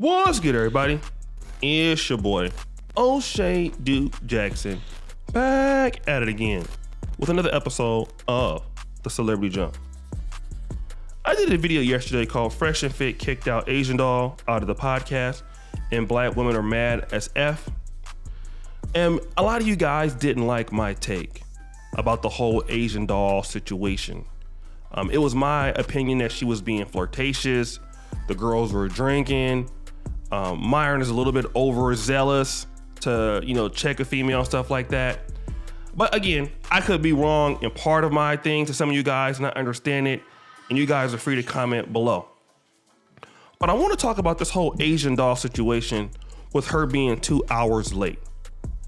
What's good, everybody? It's your boy, O'Shea Duke Jackson, back at it again with another episode of The Celebrity Jump. I did a video yesterday called Fresh and Fit Kicked Out Asian Doll Out of the Podcast and Black Women Are Mad as F. And a lot of you guys didn't like my take about the whole Asian doll situation. It was my opinion that she was being flirtatious. The girls were drinking. Myron is a little bit overzealous to, check a female and stuff like that. But again, I could be wrong in part of my thing to some of you guys not understand it, and you guys are free to comment below. But I want to talk about this whole Asian doll situation with her being 2 hours late.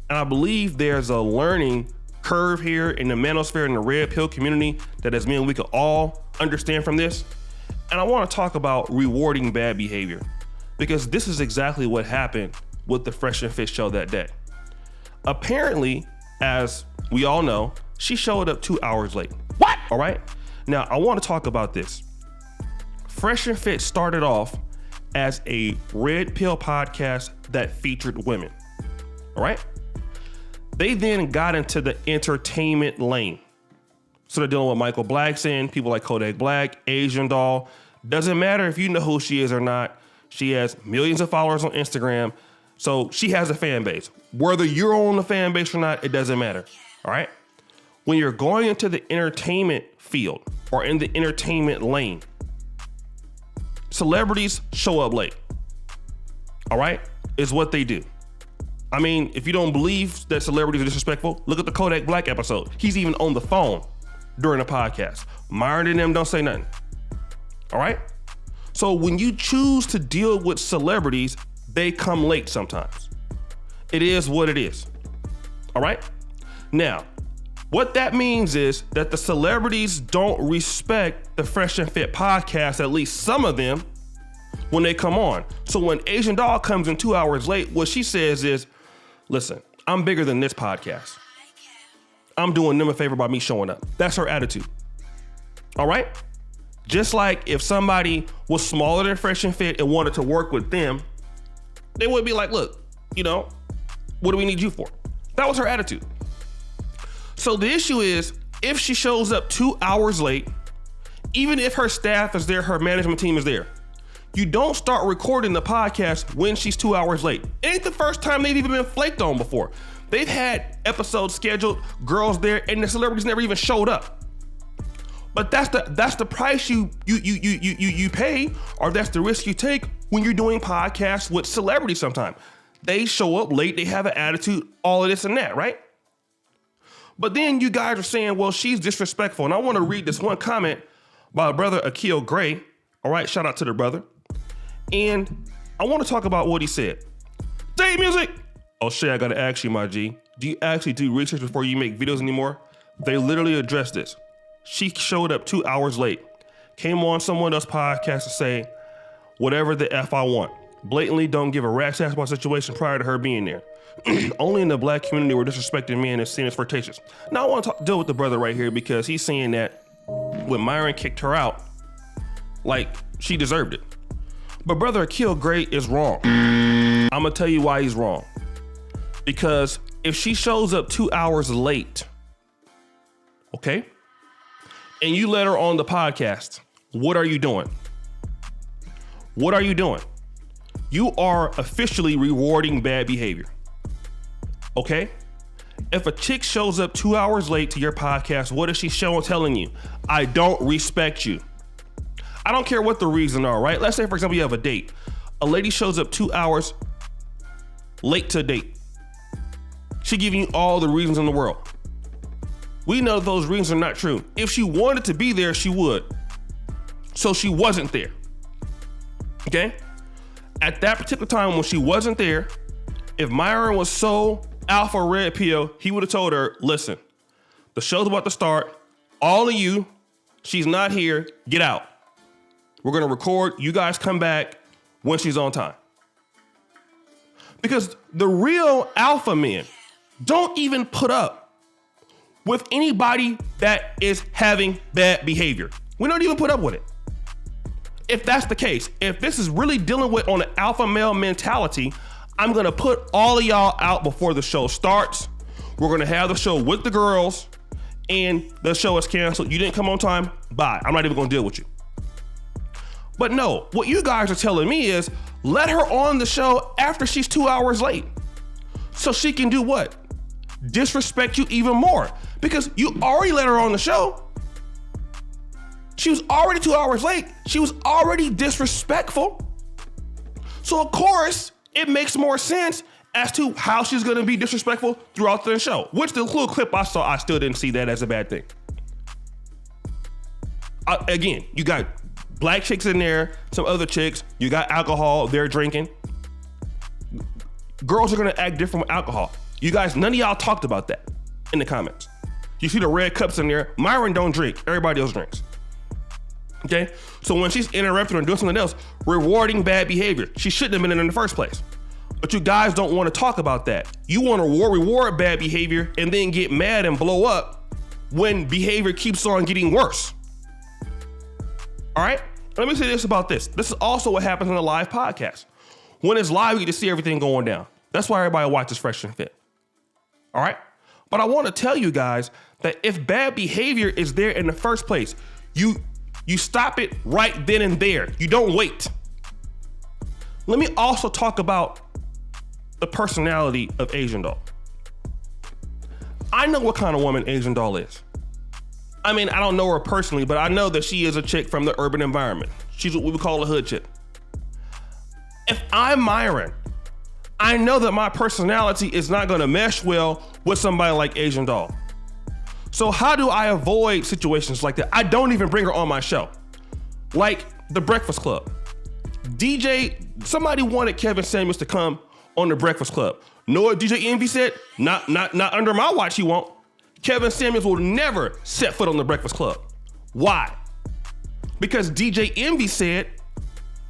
And I believe there's a learning curve here in the manosphere and the red pill community that as men we could all understand from this. And I want to talk about rewarding bad behavior, because this is exactly what happened with the Fresh and Fit show that day. Apparently, as we all know, she showed up 2 hours late. What? All right. Now, I want to talk about this. Fresh and Fit started off as a red pill podcast that featured women. All right. They then got into the entertainment lane. So they're dealing with Michael Blackson, people like Kodak Black, Asian Doll. Doesn't matter if you know who she is or not. She has millions of followers on Instagram. So she has a fan base. Whether you're on the fan base or not, it doesn't matter. All right. When you're going into the entertainment field or in the entertainment lane, celebrities show up late. All right. Is what they do. I mean, if you don't believe that celebrities are disrespectful, look at the Kodak Black episode. He's even on the phone during the podcast. Myron and them don't say nothing. All right. So when you choose to deal with celebrities, they come late sometimes. It is what it is. All right. Now, what that means is that the celebrities don't respect the Fresh and Fit podcast, at least some of them, when they come on. So when Asian Doll comes in 2 hours late, what she says is, listen, I'm bigger than this podcast. I'm doing them a favor by me showing up. That's her attitude. All right. Just like if somebody was smaller than Fresh and Fit and wanted to work with them, they would be like, look, what do we need you for? That was her attitude. So the issue is, if she shows up 2 hours late, even if her staff is there, her management team is there, you don't start recording the podcast when she's 2 hours late. It ain't the first time they've even been flaked on before. They've had episodes scheduled, girls there, and the celebrities never even showed up. But that's the price you pay, or that's the risk you take when you're doing podcasts with celebrities sometimes. They show up late, they have an attitude, all of this and that, right? But then you guys are saying, well, she's disrespectful. And I want to read this one comment by brother Akil Gray. All right, shout out to the brother. And I want to talk about what he said. Day music. Oh, Shay, I got to ask you, my G. Do you actually do research before you make videos anymore? They literally addressed this. She showed up 2 hours late, came on someone else's podcast to say whatever the F I want. Blatantly don't give a rat's ass about the situation prior to her being there. Only in the black community where disrespecting men is seen as flirtatious. Now I want to deal with the brother right here, because he's saying that when Myron kicked her out, like she deserved it. But brother Akil Gray is wrong. I'm gonna tell you why he's wrong. Because if she shows up 2 hours late, okay, and you let her on the podcast, what are you doing? What are you doing? You are officially rewarding bad behavior. Okay? If a chick shows up 2 hours late to your podcast, what is she telling you? I don't respect you. I don't care what the reason are, right? Let's say, for example, you have a date. A lady shows up 2 hours late to a date. She giving you all the reasons in the world. We know those reasons are not true. If she wanted to be there, she would. So she wasn't there. Okay? At that particular time when she wasn't there, if Myron was so alpha red pill, he would have told her, listen, the show's about to start. All of you, she's not here, get out. We're gonna record, you guys come back when she's on time. Because the real alpha men don't even put up with anybody that is having bad behavior. We don't even put up with it. if that's the case, if this is really dealing with on an alpha male mentality, I'm gonna put all of y'all out before the show starts. We're gonna have the show with the girls, and the show is canceled. You didn't come on time, bye. I'm not even gonna deal with you. But no, what you guys are telling me is let her on the show after she's 2 hours late. So she can do what? Disrespect you even more. Because you already let her on the show. She was already 2 hours late. She was already disrespectful. So of course, it makes more sense as to how she's gonna be disrespectful throughout the show. Which the little clip I saw, I still didn't see that as a bad thing. Again, you got black chicks in there, some other chicks, you got alcohol, they're drinking. Girls are gonna act different with alcohol. You guys, none of y'all talked about that in the comments. You see the red cups in there, Myron don't drink, everybody else drinks. Okay, so when she's interrupting or doing something else, rewarding bad behavior, she shouldn't have been in the first place. But you guys don't want to talk about that. You want to reward bad behavior and then get mad and blow up when behavior keeps on getting worse. All right, let me say this about this. This is also what happens in a live podcast. When it's live, you get to see everything going down. That's why everybody watches Fresh and Fit. All right, but I want to tell you guys that if bad behavior is there in the first place, you stop it right then and there. You don't wait. Let me also talk about the personality of Asian Doll. I know what kind of woman Asian Doll is. I mean, I don't know her personally, but I know that she is a chick from the urban environment. She's what we would call a hood chick. If I'm Myron, I know that my personality is not gonna mesh well with somebody like Asian Doll. So how do I avoid situations like that? I don't even bring her on my show. Like The Breakfast Club. Somebody wanted Kevin Samuels to come on The Breakfast Club. Know what DJ Envy said? Not under my watch, he won't. Kevin Samuels will never set foot on The Breakfast Club. Why? Because DJ Envy said,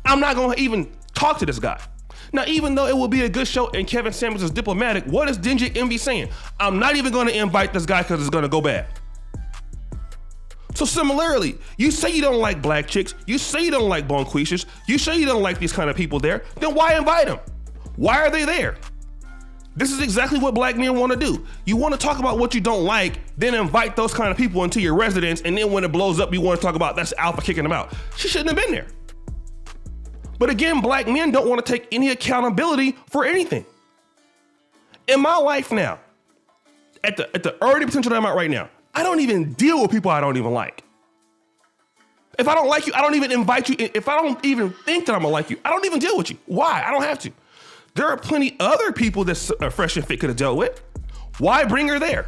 I'm not gonna even talk to this guy. Now, even though it will be a good show and Kevin Samuels is diplomatic, what is DJ Envy saying? I'm not even gonna invite this guy because it's gonna go bad. So similarly, you say you don't like black chicks, you say you don't like bonquishas, you say you don't like these kind of people there, then why invite them? Why are they there? This is exactly what black men want to do. You want to talk about what you don't like, then invite those kind of people into your residence, and then when it blows up, you want to talk about that's alpha kicking them out. She shouldn't have been there. But again, black men don't want to take any accountability for anything. In my life now, at the early potential that I'm at right now, I don't even deal with people I don't even like. If I don't like you, I don't even invite you. If I don't even think that I'm gonna like you, I don't even deal with you. Why? I don't have to. There are plenty other people that Fresh and Fit could have dealt with. Why bring her there?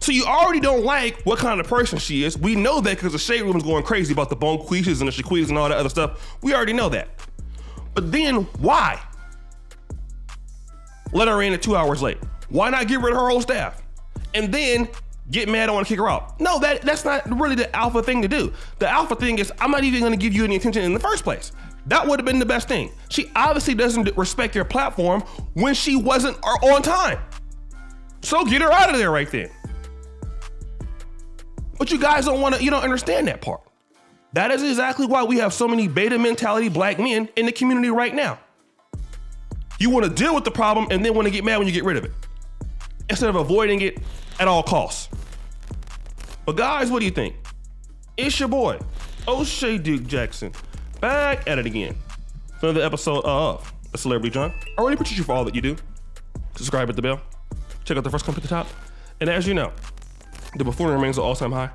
So you already don't like what kind of person she is. We know that because the Shade Room is going crazy about the bonquishas and the shaquitas and all that other stuff. We already know that. But then why? Let her in at 2 hours late. Why not get rid of her whole staff? And then get mad and want to kick her out. No, that's not really the alpha thing to do. The alpha thing is I'm not even going to give you any attention in the first place. That would have been the best thing. She obviously doesn't respect your platform when she wasn't on time. So get her out of there right then. But you guys you don't understand that part. That is exactly why we have so many beta mentality black men in the community right now. You want to deal with the problem and then want to get mad when you get rid of it, instead of avoiding it at all costs. But guys, what do you think? It's your boy, O'Shea Duke Jackson, back at it again. Another episode of The Celebrity John. I really appreciate you for all that you do. Subscribe, hit the bell. Check out the first comment at the top. And as you know, the buffoonery remains an all-time high.